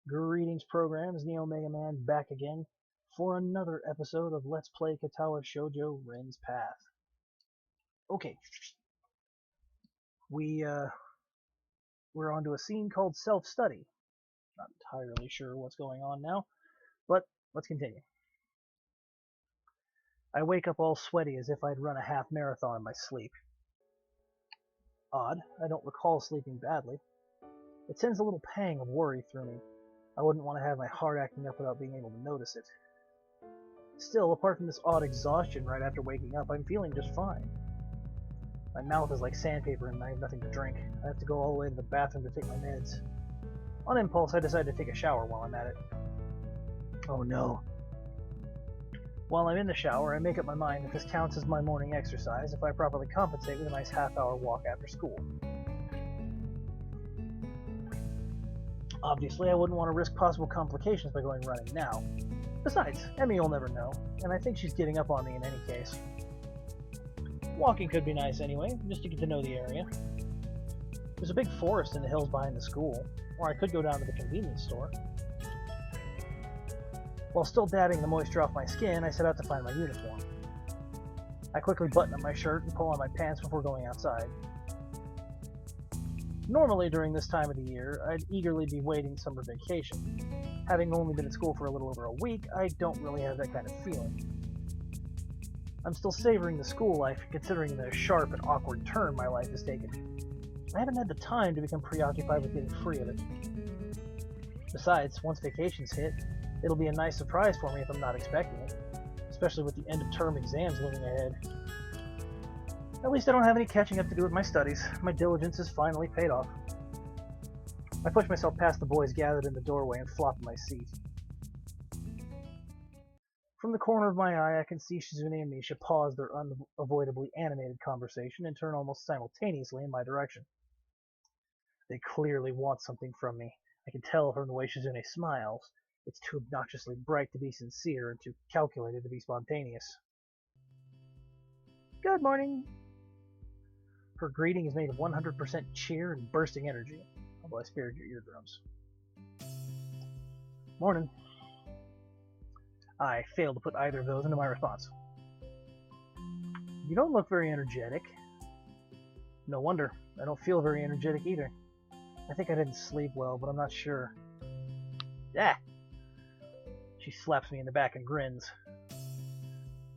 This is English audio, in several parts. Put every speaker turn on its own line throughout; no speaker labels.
Greetings, programs. Neo Mega Man back again for another episode of Let's Play Katawa Shoujo Rin's Path. Okay, we're onto a scene called Self-Study. Not entirely sure what's going on now, but let's continue. I wake up all sweaty as if I'd run a half marathon in my sleep. Odd, I don't recall sleeping badly. It sends a little pang of worry through me. I wouldn't want to have my heart acting up without being able to notice it. Still, apart from this odd exhaustion right after waking up, I'm feeling just fine. My mouth is like sandpaper and I have nothing to drink. I have to go all the way to the bathroom to take my meds. On impulse, I decide to take a shower while I'm at it. Oh no. While I'm in the shower, I make up my mind that this counts as my morning exercise if I properly compensate with a nice half-hour walk after school. Obviously, I wouldn't want to risk possible complications by going running now. Besides, Emmy will never know, and I think she's giving up on me in any case. Walking could be nice anyway, just to get to know the area. There's a big forest in the hills behind the school, or I could go down to the convenience store. While still dabbing the moisture off my skin, I set out to find my uniform. I quickly button up my shirt and pull on my pants before going outside. Normally, during this time of the year, I'd eagerly be waiting summer vacation. Having only been at school for a little over a week, I don't really have that kind of feeling. I'm still savoring the school life, considering the sharp and awkward turn my life has taken. I haven't had the time to become preoccupied with getting free of it. Besides, once vacation's hit, it'll be a nice surprise for me if I'm not expecting it, especially with the end-of-term exams looming ahead. At least I don't have any catching up to do with my studies. My diligence has finally paid off. I push myself past the boys gathered in the doorway and flop in my seat. From the corner of my eye, I can see Shizune and Misha pause their unavoidably animated conversation and turn almost simultaneously in my direction. They clearly want something from me. I can tell from the way Shizune smiles. It's too obnoxiously bright to be sincere and too calculated to be spontaneous. Good morning. Her greeting is made of 100% cheer and bursting energy, although I spared your eardrums. Morning. I failed to put either of those into my response. You don't look very energetic. No wonder. I don't feel very energetic either. I think I didn't sleep well, but I'm not sure. Ah! She slaps me in the back and grins.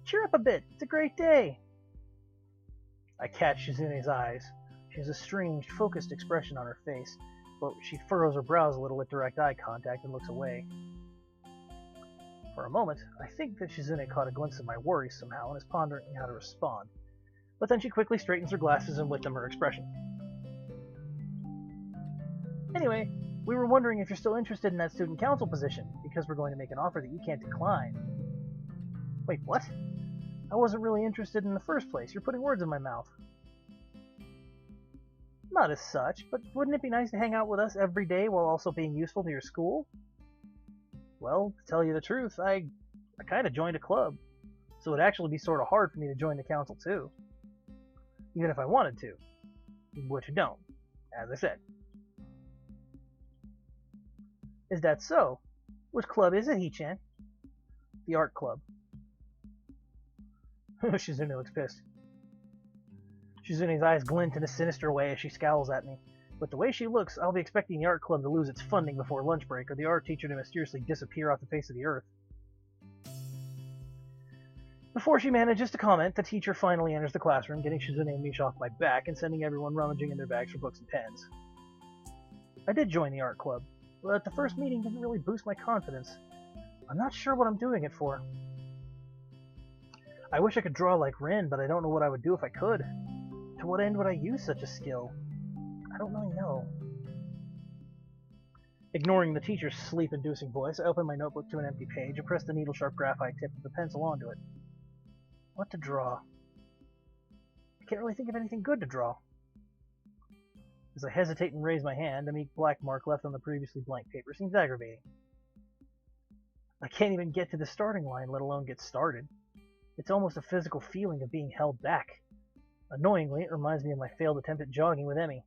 Cheer up a bit. It's a great day. I catch Shizune's eyes. She has a strange, focused expression on her face, but she furrows her brows a little with direct eye contact and looks away. For a moment, I think that Shizune caught a glimpse of my worries somehow and is pondering how to respond, but then she quickly straightens her glasses and with them her expression. Anyway, we were wondering if you're still interested in that student council position, because we're going to make an offer that you can't decline. Wait, what? I wasn't really interested in the first place. You're putting words in my mouth. Not as such, but wouldn't it be nice to hang out with us every day while also being useful to your school? Well, to tell you the truth, I kind of joined a club, so it'd actually be sort of hard for me to join the council too. Even if I wanted to, which I don't, as I said. Is that so? Which club is it, Hichan? The art club. Shizune looks pissed. Shizune's eyes glint in a sinister way as she scowls at me. But the way she looks, I'll be expecting the art club to lose its funding before lunch break, or the art teacher to mysteriously disappear off the face of the earth. Before she manages to comment, the teacher finally enters the classroom, getting Shizune and Misha off my back and sending everyone rummaging in their bags for books and pens. I did join the art club, but the first meeting didn't really boost my confidence. I'm not sure what I'm doing it for. I wish I could draw like Rin, but I don't know what I would do if I could. To what end would I use such a skill? I don't really know. Ignoring the teacher's sleep-inducing voice, I open my notebook to an empty page and press the needle-sharp graphite tip of the pencil onto it. What to draw? I can't really think of anything good to draw. As I hesitate and raise my hand, the meek black mark left on the previously blank paper seems aggravating. I can't even get to the starting line, let alone get started. It's almost a physical feeling of being held back. Annoyingly, it reminds me of my failed attempt at jogging with Emmy.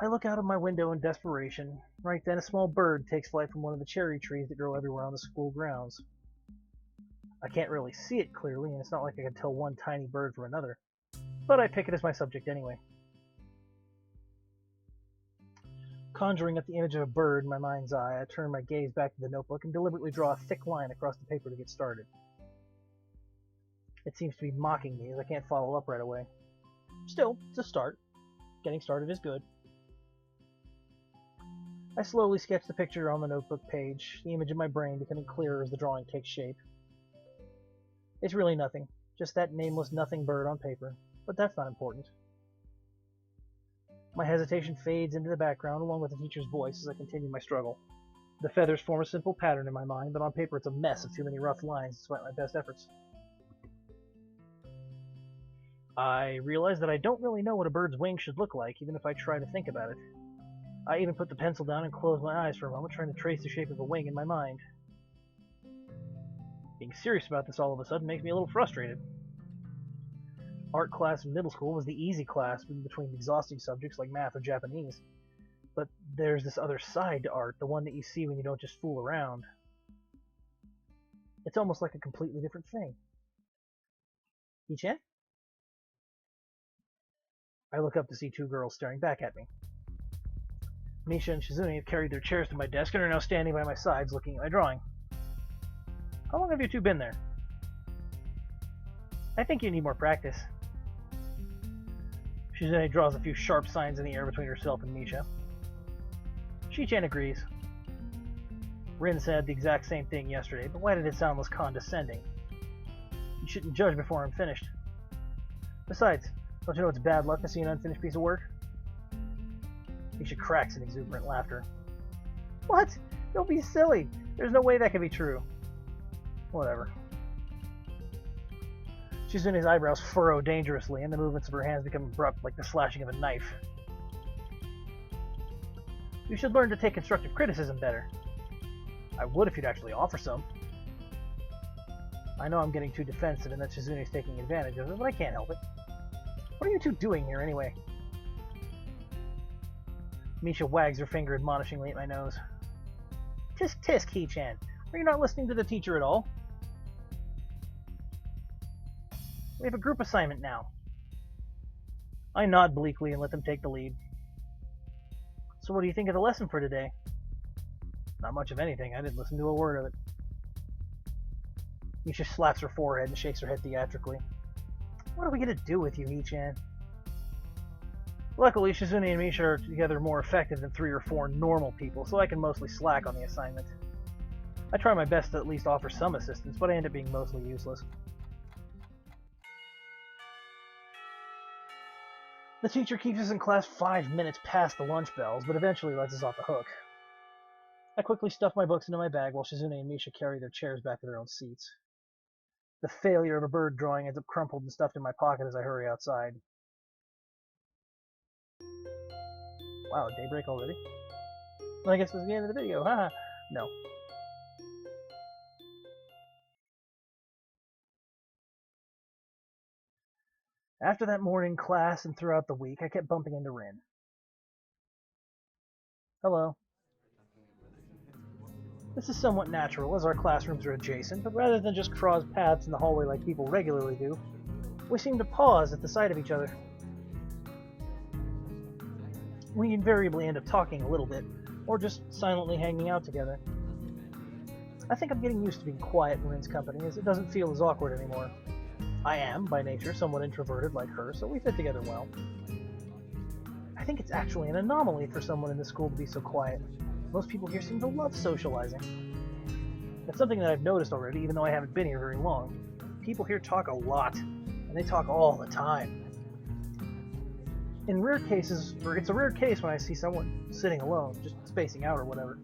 I look out of my window in desperation. Right then, a small bird takes flight from one of the cherry trees that grow everywhere on the school grounds. I can't really see it clearly, and it's not like I can tell one tiny bird from another, but I pick it as my subject anyway. Conjuring up the image of a bird in my mind's eye, I turn my gaze back to the notebook and deliberately draw a thick line across the paper to get started. It seems to be mocking me as I can't follow up right away. Still, it's a start. Getting started is good. I slowly sketch the picture on the notebook page, the image in my brain becoming clearer as the drawing takes shape. It's really nothing, just that nameless nothing bird on paper, but that's not important. My hesitation fades into the background along with the teacher's voice as I continue my struggle. The feathers form a simple pattern in my mind, but on paper it's a mess of too many rough lines despite my best efforts. I realize that I don't really know what a bird's wing should look like, even if I try to think about it. I even put the pencil down and close my eyes for a moment, trying to trace the shape of a wing in my mind. Being serious about this all of a sudden makes me a little frustrated. Art class in middle school was the easy class between exhausting subjects like math or Japanese. But there's this other side to art, the one that you see when you don't just fool around. It's almost like a completely different thing. Ichan? I look up to see two girls staring back at me. Misha and Shizune have carried their chairs to my desk and are now standing by my sides looking at my drawing. How long have you two been there? I think you need more practice. Shizune draws a few sharp signs in the air between herself and Misha. Shi-chan agrees. Rin said the exact same thing yesterday, but why did it sound less condescending? You shouldn't judge before I'm finished. Besides, don't you know it's bad luck to see an unfinished piece of work? Misha cracks in exuberant laughter. What? Don't be silly. There's no way that can be true. Whatever. Shizune's eyebrows furrow dangerously, and the movements of her hands become abrupt like the slashing of a knife. You should learn to take constructive criticism better. I would if you'd actually offer some. I know I'm getting too defensive and that Shizune's taking advantage of it, but I can't help it. What are you two doing here anyway? Misha wags her finger admonishingly at my nose. Tisk tisk, He-chan. Are you not listening to the teacher at all? We have a group assignment now. I nod bleakly and let them take the lead. So what do you think of the lesson for today? Not much of anything. I didn't listen to a word of it. Misha slaps her forehead and shakes her head theatrically. What are we going to do with you, He-chan? Luckily, Shizune and Misha are together more effective than 3 or 4 normal people, so I can mostly slack on the assignment. I try my best to at least offer some assistance, but I end up being mostly useless. The teacher keeps us in class 5 minutes past the lunch bells, but eventually lets us off the hook. I quickly stuff my books into my bag while Shizune and Misha carry their chairs back to their own seats. The failure of a bird drawing ends up crumpled and stuffed in my pocket as I hurry outside. Wow, daybreak already? Well, I guess this is the end of the video, haha. No. After that morning class and throughout the week, I kept bumping into Rin. Hello. This is somewhat natural, as our classrooms are adjacent, but rather than just cross paths in the hallway like people regularly do, we seem to pause at the sight of each other. We invariably end up talking a little bit, or just silently hanging out together. I think I'm getting used to being quiet in Rin's company, as it doesn't feel as awkward anymore. I am, by nature, somewhat introverted like her, so we fit together well. I think it's actually an anomaly for someone in this school to be so quiet. Most people here seem to love socializing. That's something that I've noticed already, even though I haven't been here very long. People here talk a lot, and they talk all the time. In rare cases, or it's a rare case when I see someone sitting alone, just spacing out or whatever.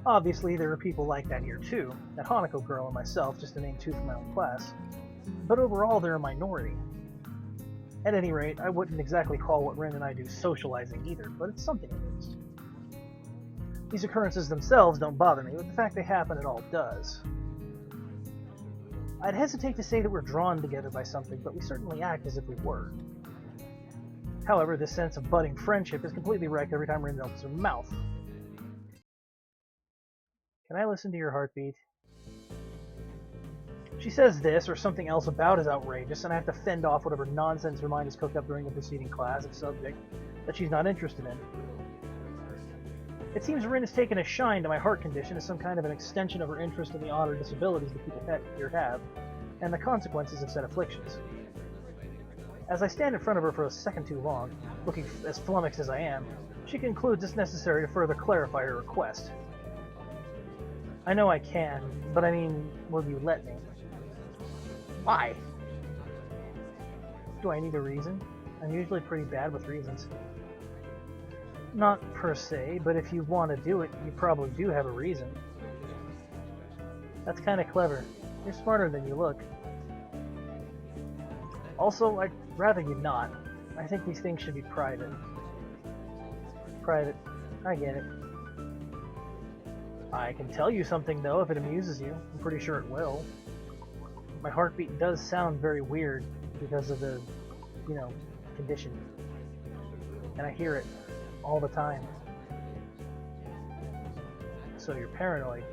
Obviously, there are people like that here too, that Hanako girl and myself, just to name 2 from my own class. But overall, they're a minority. At any rate, I wouldn't exactly call what Rin and I do socializing either, but it's something at least. These occurrences themselves don't bother me, but the fact they happen at all does. I'd hesitate to say that we're drawn together by something, but we certainly act as if we were. However, this sense of budding friendship is completely wrecked every time Rin opens her mouth. Can I listen to your heartbeat? She says this or something else about as outrageous, and I have to fend off whatever nonsense her mind has cooked up during the preceding class, a subject that she's not interested in. It seems Rin has taken a shine to my heart condition as some kind of an extension of her interest in the odd or disabilities that people here have, and the consequences of said afflictions. As I stand in front of her for a second too long, looking as flummoxed as I am, she concludes it's necessary to further clarify her request. I know I can, but I mean, will you let me? Why? Do I need a reason? I'm usually pretty bad with reasons. Not per se, but if you want to do it, you probably do have a reason. That's kind of clever. You're smarter than you look. Also, I'd rather you not. I think these things should be private. Private. I get it. I can tell you something, though, if it amuses you. I'm pretty sure it will. My heartbeat does sound very weird because of the, condition. And I hear it all the time. So you're paranoid.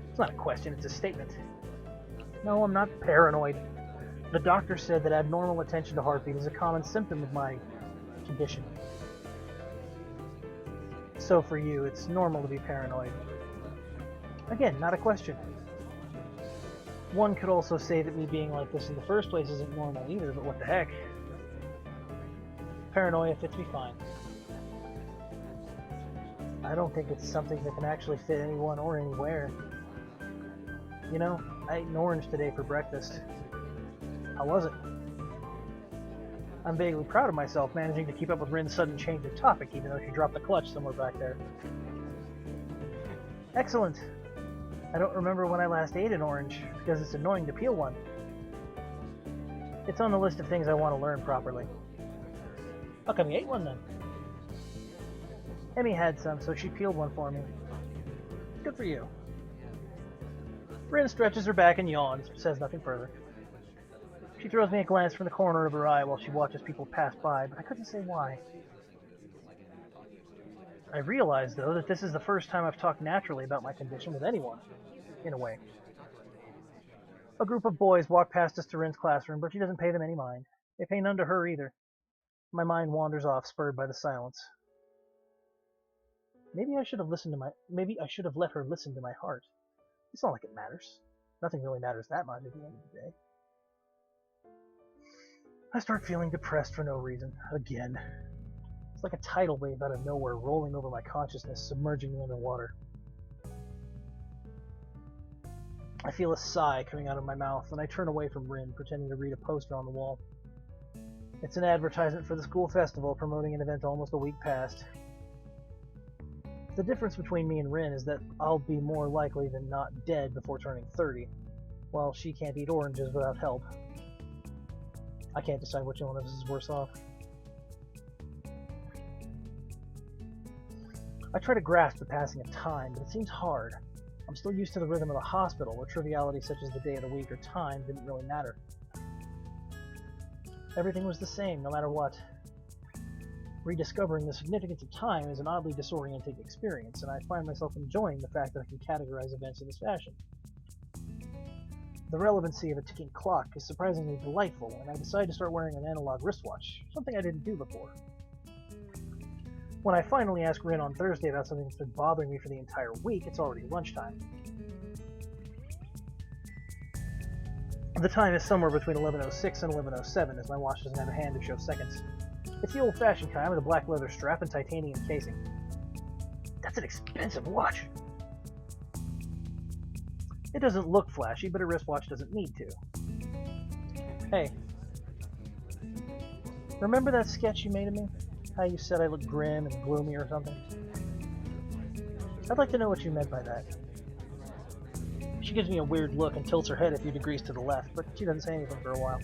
It's not a question, it's a statement. No, I'm not paranoid. The doctor said that abnormal attention to heartbeat is a common symptom of my condition. So for you, it's normal to be paranoid. Again, not a question. One could also say that me being like this in the first place isn't normal either, but what the heck? Paranoia fits me fine. I don't think it's something that can actually fit anyone or anywhere. You know, I ate an orange today for breakfast. How was it? I'm vaguely proud of myself, managing to keep up with Rin's sudden change of topic, even though she dropped the clutch somewhere back there. Excellent. I don't remember when I last ate an orange, because it's annoying to peel one. It's on the list of things I want to learn properly. How come you ate one then? Emmy had some, so she peeled one for me. Good for you. Rin stretches her back and yawns, but says nothing further. She throws me a glance from the corner of her eye while she watches people pass by, but I couldn't say why. I realize, though, that this is the first time I've talked naturally about my condition with anyone, in a way. A group of boys walk past us to Rin's classroom, but she doesn't pay them any mind. They pay none to her either. My mind wanders off, spurred by the silence. Maybe I should have let her listen to my heart. It's not like it matters. Nothing really matters that much at the end of the day. I start feeling depressed for no reason. Again. It's like a tidal wave out of nowhere rolling over my consciousness, submerging me underwater. I feel a sigh coming out of my mouth, and I turn away from Rin, pretending to read a poster on the wall. It's an advertisement for the school festival promoting an event almost a week past. The difference between me and Rin is that I'll be more likely than not dead before turning 30, while she can't eat oranges without help. I can't decide which one of us is worse off. I try to grasp the passing of time, but it seems hard. I'm still used to the rhythm of the hospital, where trivialities such as the day of the week or time didn't really matter. Everything was the same, no matter what. Rediscovering the significance of time is an oddly disorienting experience, and I find myself enjoying the fact that I can categorize events in this fashion. The relevancy of a ticking clock is surprisingly delightful, and I decide to start wearing an analog wristwatch, something I didn't do before. When I finally ask Rin on Thursday about something that's been bothering me for the entire week, it's already lunchtime. The time is somewhere between 11:06 and 11:07, as my watch doesn't have a hand to show seconds. It's the old-fashioned kind with a black leather strap and titanium casing. That's an expensive watch! It doesn't look flashy, but a wristwatch doesn't need to. Hey. Remember that sketch you made of me? How you said I looked grim and gloomy or something? I'd like to know what you meant by that. She gives me a weird look and tilts her head a few degrees to the left, but she doesn't say anything for a while.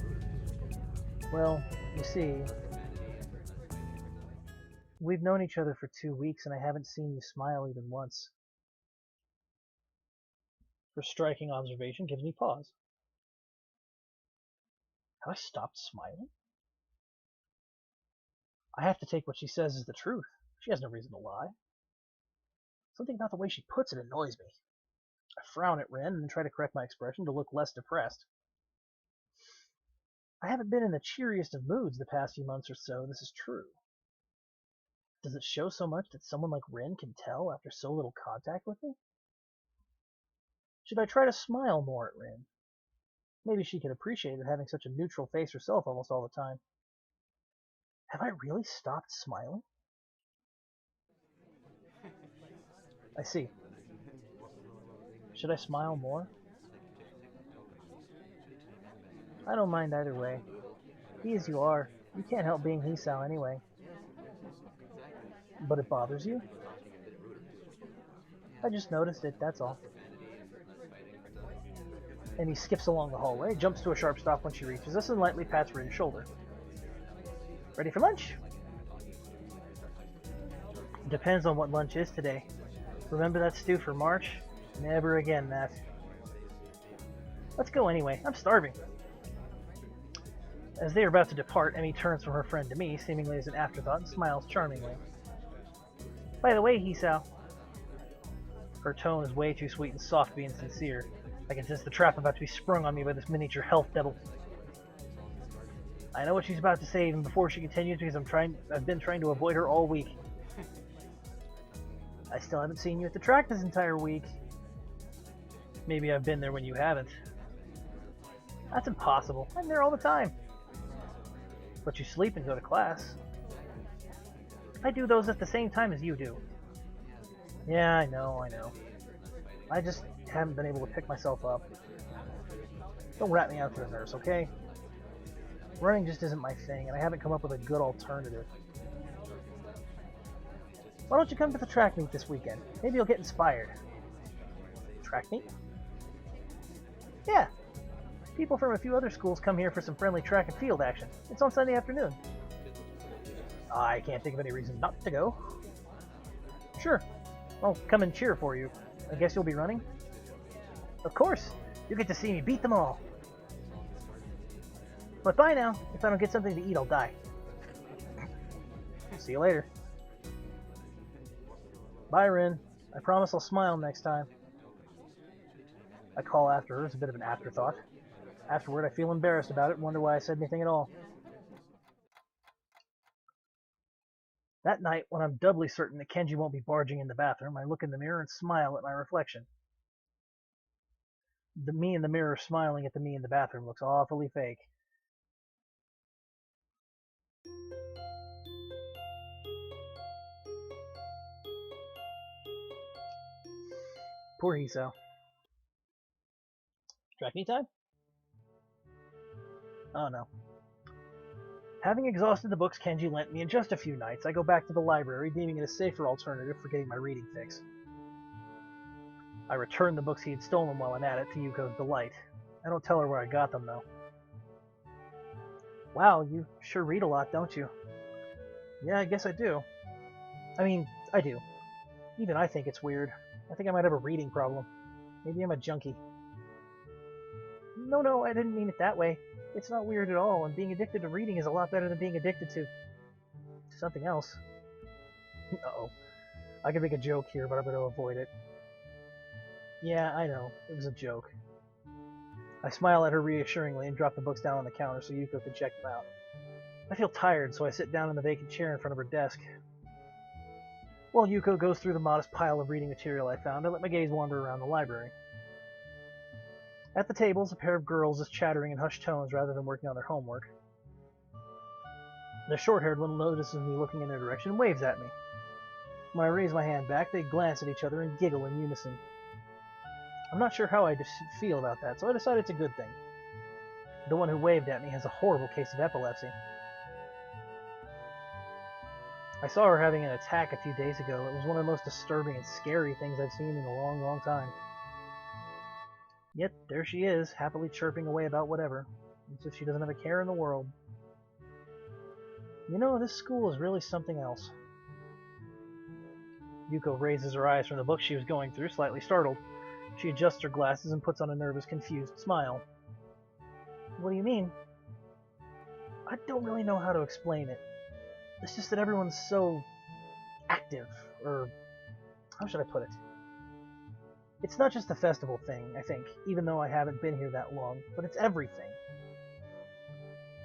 Well, you see, we've known each other for 2 weeks and I haven't seen you smile even once. Her striking observation gives me pause. Have I stopped smiling? I have to take what she says as the truth. She has no reason to lie. Something about the way she puts it annoys me. I frown at Rin and try to correct my expression to look less depressed. I haven't been in the cheeriest of moods the past few months or so, this is true. Does it show so much that someone like Rin can tell after so little contact with me? Should I try to smile more at Rin? Maybe she could appreciate it having such a neutral face herself almost all the time. Have I really stopped smiling? I see. Should I smile more? I don't mind either way. Be as you are. You can't help being Hisao anyway. But it bothers you? I just noticed it, that's all. And he skips along the hallway, jumps to a sharp stop when she reaches us, and lightly pats Rin's shoulder. Ready for lunch? Depends on what lunch is today. Remember that stew for March? Never again, that. Let's go anyway. I'm starving. As they are about to depart, Emmy turns from her friend to me, seemingly as an afterthought, and smiles charmingly. By the way, Hisao. Her tone is way too sweet and soft to be insincere. I can sense the trap about to be sprung on me by this miniature health devil. I know what she's about to say even before she continues because I've been trying to avoid her all week. I still haven't seen you at the track this entire week. Maybe I've been there when you haven't. That's impossible. I'm there all the time. But you sleep and go to class. I do those at the same time as you do. Yeah, I know. I just haven't been able to pick myself up. Don't rat me out to the nurse, okay? Running just isn't my thing, and I haven't come up with a good alternative. Why don't you come to the track meet this weekend? Maybe you'll get inspired. Track meet? Yeah. People from a few other schools come here for some friendly track and field action. It's on Sunday afternoon. I can't think of any reason not to go. Sure. I'll come and cheer for you. I guess you'll be running? Of course. You get to see me beat them all. But bye now. If I don't get something to eat, I'll die. See you later. Bye, Rin. I promise I'll smile next time. I call after her as a bit of an afterthought. Afterward, I feel embarrassed about it and wonder why I said anything at all. That night, when I'm doubly certain that Kenji won't be barging in the bathroom, I look in the mirror and smile at my reflection. The me in the mirror smiling at the me in the bathroom looks awfully fake. Poor Hisao. Track meet time? Oh no. Having exhausted the books Kenji lent me in just a few nights, I go back to the library, deeming it a safer alternative for getting my reading fix. I return the books he had stolen while I'm at it, to Yuko's delight. I don't tell her where I got them, though. Wow, you sure read a lot, don't you? Yeah, I guess I do. I do. Even I think it's weird. I think I might have a reading problem. Maybe I'm a junkie. No, I didn't mean it that way. It's not weird at all, and being addicted to reading is a lot better than being addicted to something else. Uh-oh. I could make a joke here, but I'm going to avoid it. Yeah, I know. It was a joke. I smile at her reassuringly and drop the books down on the counter so Yuko can check them out. I feel tired, so I sit down in the vacant chair in front of her desk. While Yuko goes through the modest pile of reading material I found, I let my gaze wander around the library. At the tables, a pair of girls is chattering in hushed tones rather than working on their homework. The short-haired one notices me looking in their direction and waves at me. When I raise my hand back, they glance at each other and giggle in unison. I'm not sure how I feel about that, so I decide it's a good thing. The one who waved at me has a horrible case of epilepsy. I saw her having an attack a few days ago. It was one of the most disturbing and scary things I've seen in a long, long time. Yet, there she is, happily chirping away about whatever, as if she doesn't have a care in the world. You know, this school is really something else. Yuko raises her eyes from the book she was going through, slightly startled. She adjusts her glasses and puts on a nervous, confused smile. What do you mean? I don't really know how to explain it. It's just that everyone's so active, or how should I put it? It's not just the festival thing, I think, even though I haven't been here that long, but it's everything.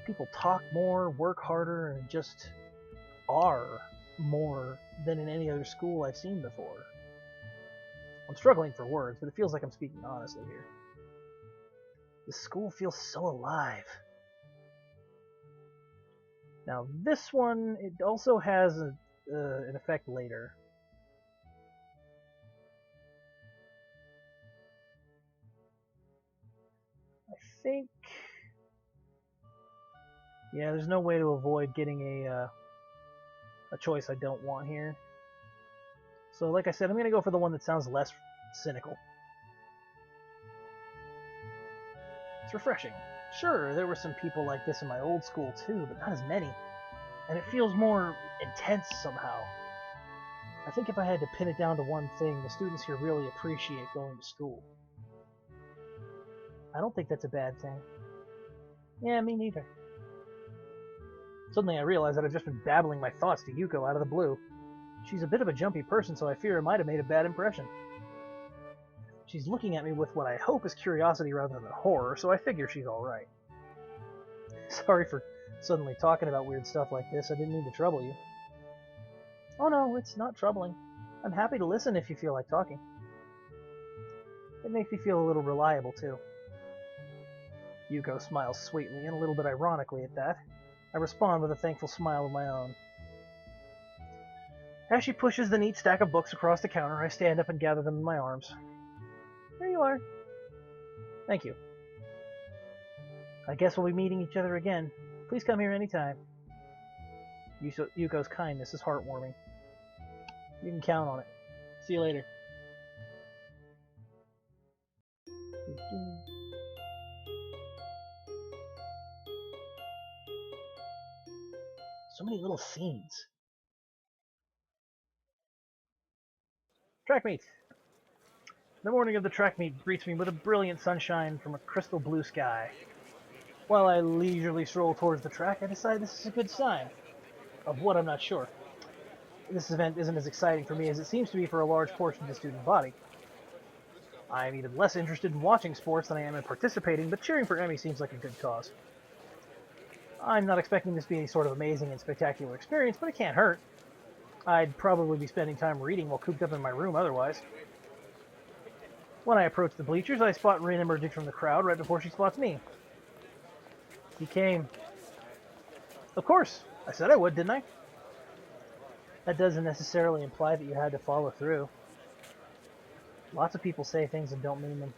People talk more, work harder, and just are more than in any other school I've seen before. I'm struggling for words, but it feels like I'm speaking honestly here. This school feels so alive. Now, this one, it also has an effect later. I think... Yeah, there's no way to avoid getting a choice I don't want here. So, like I said, I'm going to go for the one that sounds less cynical. It's refreshing. Sure, there were some people like this in my old school too, but not as many. And it feels more intense somehow. I think if I had to pin it down to one thing, the students here really appreciate going to school. I don't think that's a bad thing. Yeah, me neither. Suddenly I realize that I've just been babbling my thoughts to Yuko out of the blue. She's a bit of a jumpy person, so I fear I might have made a bad impression. She's looking at me with what I hope is curiosity rather than horror, so I figure she's alright. Sorry for suddenly talking about weird stuff like this. I didn't mean to trouble you. Oh no, it's not troubling. I'm happy to listen if you feel like talking. It makes me feel a little reliable, too. Yuko smiles sweetly and a little bit ironically at that. I respond with a thankful smile of my own. As she pushes the neat stack of books across the counter, I stand up and gather them in my arms. There you are. Thank you. I guess we'll be meeting each other again. Please come here anytime. Yuko's kindness is heartwarming. You can count on it. See you later. So many little scenes. Track meet. The morning of the track meet greets me with a brilliant sunshine from a crystal blue sky. While I leisurely stroll towards the track, I decide this is a good sign. Of what, I'm not sure. This event isn't as exciting for me as it seems to be for a large portion of the student body. I am even less interested in watching sports than I am in participating, but cheering for Emmy seems like a good cause. I'm not expecting this to be any sort of amazing and spectacular experience, but it can't hurt. I'd probably be spending time reading while cooped up in my room otherwise. When I approach the bleachers, I spot Rin emerging from the crowd right before she spots me. You came. Of course. I said I would, didn't I? That doesn't necessarily imply that you had to follow through. Lots of people say things and don't mean them.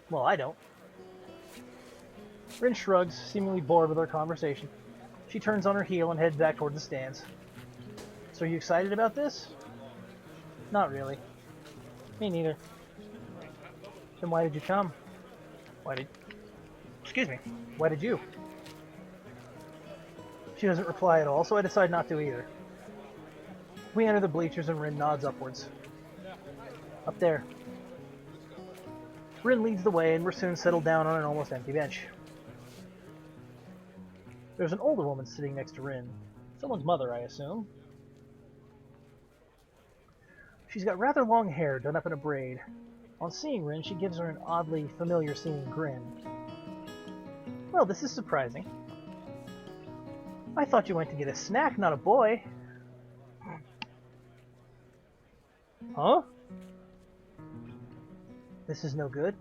Well, I don't. Rin shrugs, seemingly bored with our conversation. She turns on her heel and heads back toward the stands. So are you excited about this? Not really. Me neither. Then why did you come? Excuse me. Why did you? She doesn't reply at all, so I decide not to either. We enter the bleachers and Rin nods upwards. Up there. Rin leads the way and we're soon settled down on an almost empty bench. There's an older woman sitting next to Rin. Someone's mother, I assume. She's got rather long hair done up in a braid. On seeing Rin, she gives her an oddly familiar-seeming grin. Well, this is surprising. I thought you went to get a snack, not a boy. Huh? This is no good.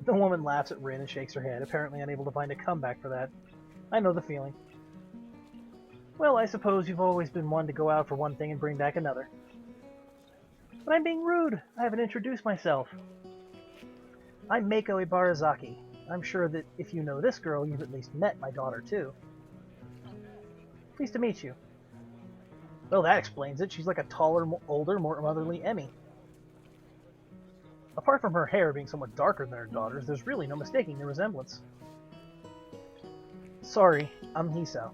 The woman laughs at Rin and shakes her head, apparently unable to find a comeback for that. I know the feeling. Well, I suppose you've always been one to go out for one thing and bring back another. But I'm being rude. I haven't introduced myself. I'm Mako Ibarazaki. I'm sure that if you know this girl, you've at least met my daughter, too. Pleased to meet you. Well, that explains it. She's like a taller, older, more motherly Emmy. Apart from her hair being somewhat darker than her daughter's, there's really no mistaking the resemblance. Sorry, I'm Hisao.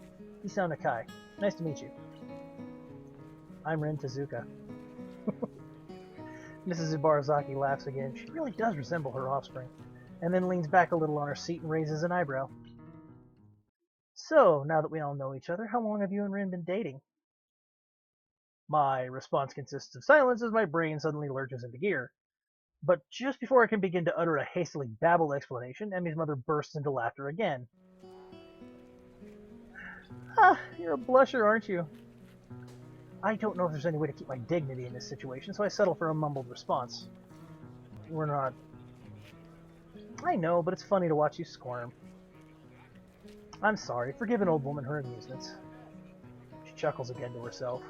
Hisao Nakai. Nice to meet you. I'm Rin Tezuka. Mrs. Ibarazaki laughs again. She really does resemble her offspring, and then leans back a little on her seat and raises an eyebrow. So, now that we all know each other, how long have you and Rin been dating? My response consists of silence as my brain suddenly lurches into gear. But just before I can begin to utter a hastily babbled explanation, Emmy's mother bursts into laughter again. Ah, you're a blusher, aren't you? I don't know if there's any way to keep my dignity in this situation, so I settle for a mumbled response. We're not. I know, but it's funny to watch you squirm. I'm sorry, forgive an old woman her amusements. She chuckles again to herself.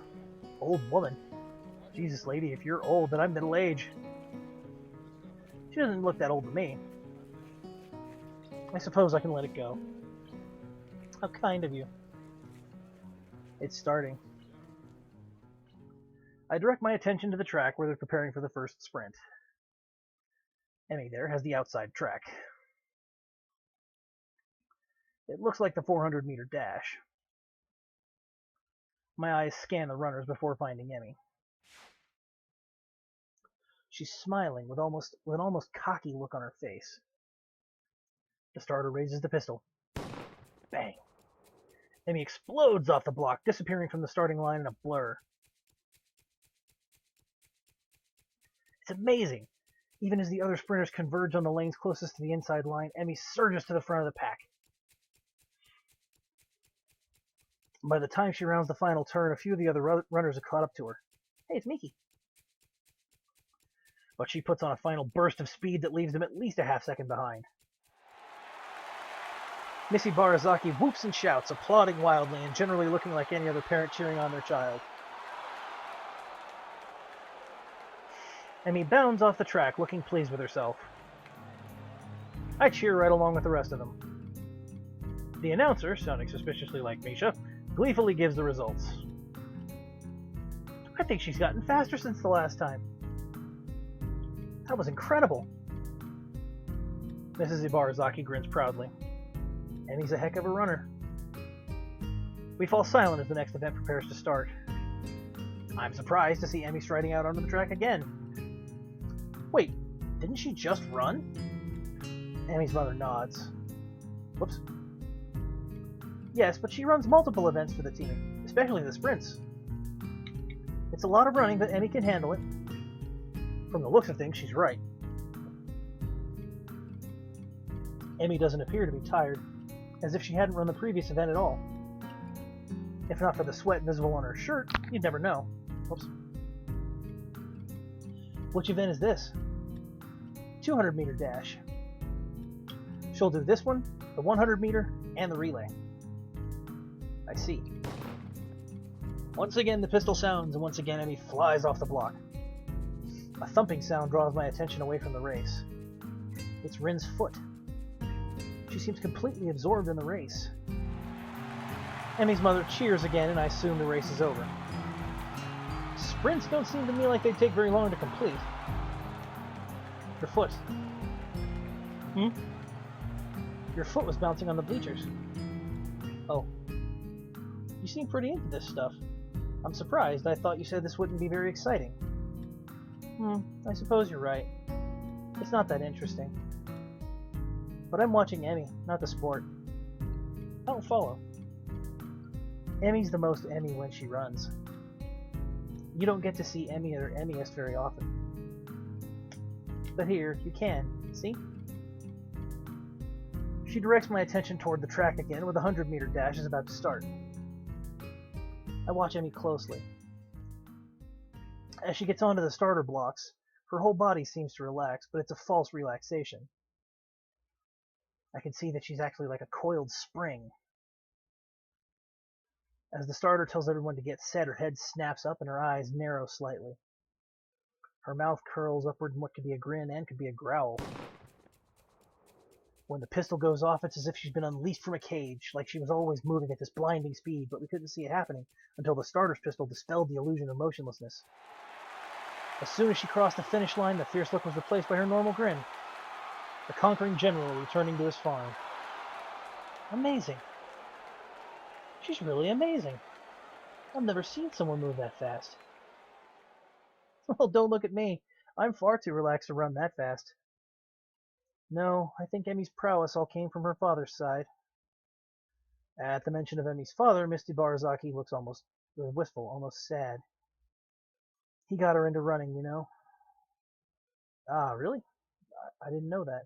Old woman? Jesus, lady, if you're old, then I'm middle age. She doesn't look that old to me. I suppose I can let it go. How kind of you. It's starting. I direct my attention to the track where they're preparing for the first sprint. Emmy there has the outside track. It looks like the 400-meter dash. My eyes scan the runners before finding Emmy. She's smiling with an almost cocky look on her face. The starter raises the pistol. Bang! Emmy explodes off the block, disappearing from the starting line in a blur. It's amazing. Even as the other sprinters converge on the lanes closest to the inside line, Emmy surges to the front of the pack. By the time she rounds the final turn, a few of the other runners have caught up to her. Hey, it's Miki. But she puts on a final burst of speed that leaves them at least a half-second behind. Missy Barazaki whoops and shouts, applauding wildly and generally looking like any other parent cheering on their child. Emmy bounds off the track, looking pleased with herself. I cheer right along with the rest of them. The announcer, sounding suspiciously like Misha, gleefully gives the results. I think she's gotten faster since the last time. That was incredible. Mrs. Ibarazaki grins proudly. Emmy's a heck of a runner. We fall silent as the next event prepares to start. I'm surprised to see Emmy striding out onto the track again. Wait, didn't she just run? Emmy's mother nods. Whoops. Yes, but she runs multiple events for the team, especially the sprints. It's a lot of running, but Emmy can handle it. From the looks of things, she's right. Emmy doesn't appear to be tired, as if she hadn't run the previous event at all. If not for the sweat visible on her shirt, you'd never know. Whoops. Which event is this? 200-meter dash. She'll do this one, the 100-meter, and the relay. I see. Once again, the pistol sounds, and once again, Emmy flies off the block. A thumping sound draws my attention away from the race. It's Rin's foot. She seems completely absorbed in the race. Emmy's mother cheers again, and I assume the race is over. Sprints don't seem to me like they take very long to complete. Your foot. Your foot was bouncing on the bleachers. Oh. You seem pretty into this stuff. I'm surprised. I thought you said this wouldn't be very exciting. I suppose you're right. It's not that interesting. But I'm watching Emmy, not the sport. I don't follow. Emmy's the most Emmy when she runs. You don't get to see Emmy at her Emmyest very often. But here, you can, see? She directs my attention toward the track again, where the 100-meter dash is about to start. I watch Emmy closely. As she gets onto the starter blocks, her whole body seems to relax, but it's a false relaxation. I can see that she's actually like a coiled spring. As the starter tells everyone to get set, her head snaps up and her eyes narrow slightly. Her mouth curls upward in what could be a grin and could be a growl. When the pistol goes off, it's as if she's been unleashed from a cage, like she was always moving at this blinding speed, but we couldn't see it happening until the starter's pistol dispelled the illusion of motionlessness. As soon as she crossed the finish line, the fierce look was replaced by her normal grin. The conquering general returning to his farm. Amazing. She's really amazing. I've never seen someone move that fast. Well, don't look at me. I'm far too relaxed to run that fast. No, I think Emmy's prowess all came from her father's side. At the mention of Emi's father, Misty Barazaki looks almost wistful, almost sad. He got her into running, you know. Ah, really? I didn't know that.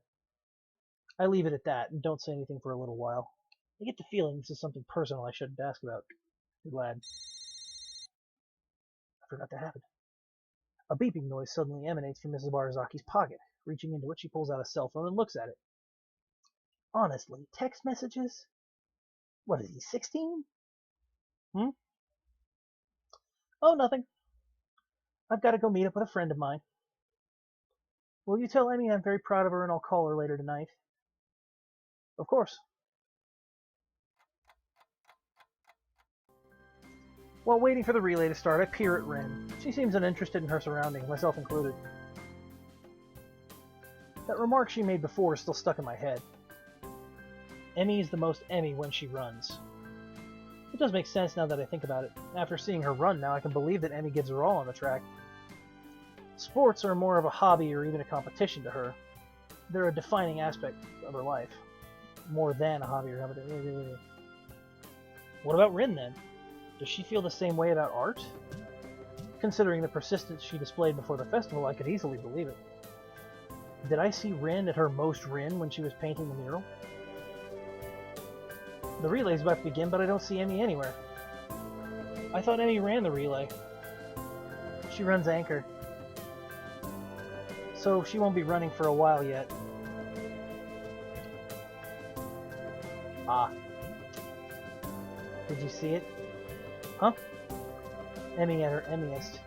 I leave it at that and don't say anything for a little while. I get the feeling this is something personal I shouldn't ask about. Too glad. I forgot that happened. A beeping noise suddenly emanates from Mrs. Barazaki's pocket. Reaching into it, she pulls out a cell phone and looks at it. Honestly, text messages? What is he, 16? Hmm? Oh, nothing. I've got to go meet up with a friend of mine. Will you tell Emmy I'm very proud of her and I'll call her later tonight? Of course. While waiting for the relay to start, I peer at Rin. She seems uninterested in her surroundings, myself included. That remark she made before is still stuck in my head. Emmy is the most Emmy when she runs. It does make sense now that I think about it. After seeing her run now, I can believe that Emmy gives her all on the track. Sports are more of a hobby or even a competition to her. They're a defining aspect of her life. More than a hobby or competition. What about Rin then? Does she feel the same way about art? Considering the persistence she displayed before the festival, I could easily believe it. Did I see Rin at her most Rin when she was painting the mural? The relay's about to begin, but I don't see Emmy anywhere. I thought Emmy ran the relay. She runs anchor. So she won't be running for a while yet. Ah. Did you see it? Huh? Emmy at her Emmyist.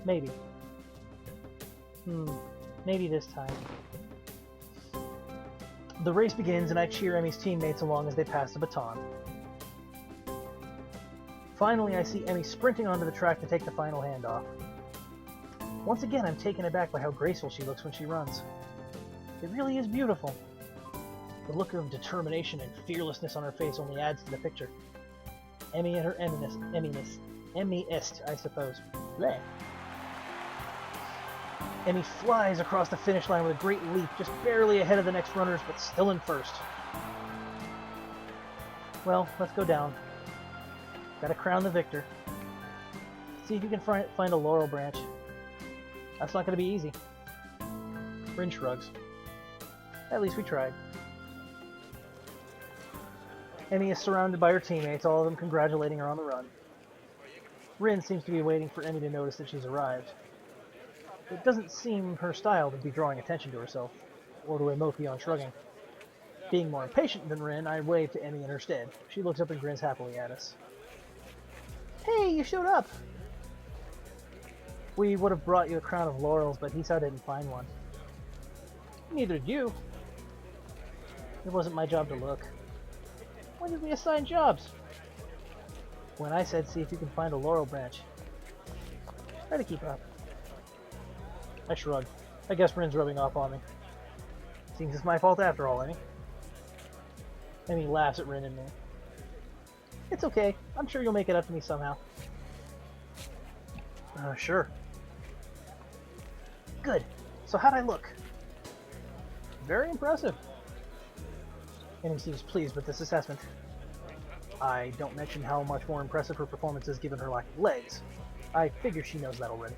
Maybe. Maybe this time. The race begins and I cheer Emmy's teammates along as they pass the baton. Finally, I see Emmy sprinting onto the track to take the final handoff. Once again, I'm taken aback by how graceful she looks when she runs. It really is beautiful. The look of determination and fearlessness on her face only adds to the picture. Emmy at her Emmyist, I suppose. Blech. Emmy flies across the finish line with a great leap, just barely ahead of the next runners, but still in first. Well, let's go down. Gotta crown the victor. See if you can find a laurel branch. That's not gonna be easy. Rin shrugs. At least we tried. Emmy is surrounded by her teammates, all of them congratulating her on the run. Rin seems to be waiting for Emmy to notice that she's arrived. It doesn't seem her style to be drawing attention to herself, or to emote beyond shrugging. Being more impatient than Rin, I wave to Emmy in her stead. She looks up and grins happily at us. Hey, you showed up! We would have brought you a crown of laurels, but Hisa didn't find one. Neither did you. It wasn't my job to look. When did we assign jobs? When I said see if you can find a laurel branch. Try to keep up. I shrug. I guess Rin's rubbing off on me. Seems it's my fault after all, Emmy. Emmy laughs at Rin and me. It's okay. I'm sure you'll make it up to me somehow. Sure. Good. So how'd I look? Very impressive. Emmy seems pleased with this assessment. I don't mention how much more impressive her performance is given her lack of legs. I figure she knows that already.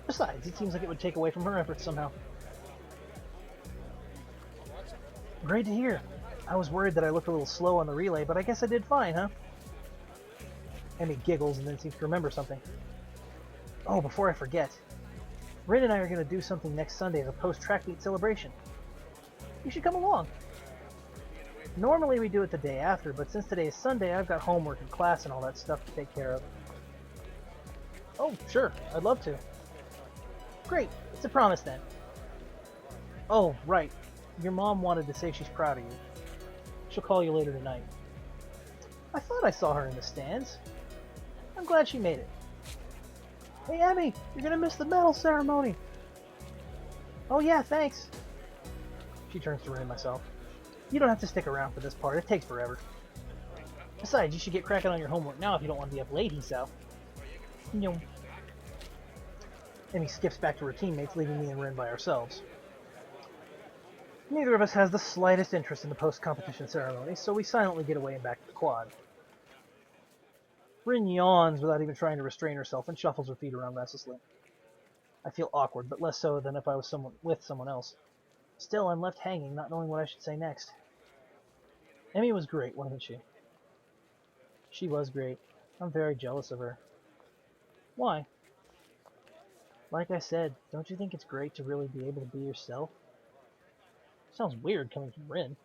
Besides, it seems like it would take away from her efforts somehow. Great to hear. I was worried that I looked a little slow on the relay, but I guess I did fine, huh? Emmy giggles and then seems to remember something. Oh, before I forget. Rin and I are going to do something next Sunday as a post-track meet celebration. You should come along. Normally we do it the day after, but since today is Sunday, I've got homework and class and all that stuff to take care of. Oh, sure. I'd love to. Great. It's a promise then. Oh, right. Your mom wanted to say she's proud of you. She'll call you later tonight. I thought I saw her in the stands. I'm glad she made it. Hey, Emmy, you're gonna miss the medal ceremony. Oh yeah, thanks. She turns to Rin and myself. You don't have to stick around for this part. It takes forever. Besides, you should get cracking on your homework now if you don't want to be up late, Hisa. Emmy skips back to her teammates, leaving me and Rin by ourselves. Neither of us has the slightest interest in the post-competition ceremony, so we silently get away and back to the quad. Rin yawns without even trying to restrain herself and shuffles her feet around restlessly. I feel awkward, but less so than if I was with someone else. Still, I'm left hanging, not knowing what I should say next. Emmy was great, wasn't she? She was great. I'm very jealous of her. Why? Like I said, don't you think it's great to really be able to be yourself? Sounds weird coming from Rin.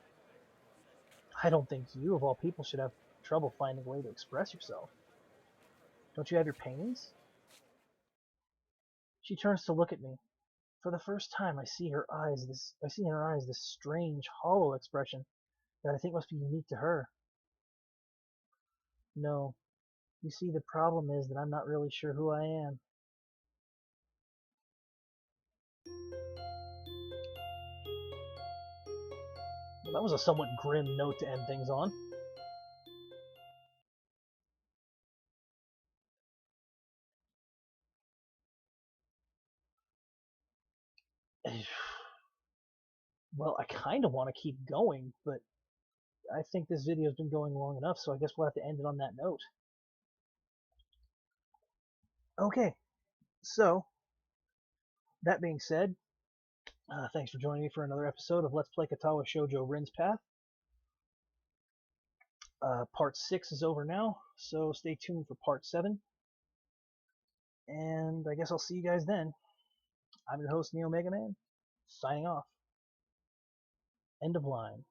I don't think you, of all people, should have trouble finding a way to express yourself. Don't you have your paintings? She turns to look at me. For the first time, I see in her eyes this strange, hollow expression that I think must be unique to her. No, you see, the problem is that I'm not really sure who I am. Well, that was a somewhat grim note to end things on. Well, I kind of want to keep going, but I think this video's been going long enough, so I guess we'll have to end it on that note. Okay, so, that being said, thanks for joining me for another episode of Let's Play Katawa Shoujo Rin's Path. Part 6 is over now, so stay tuned for Part 7. And I guess I'll see you guys then. I'm your host, Neo Mega Man, signing off. End of line.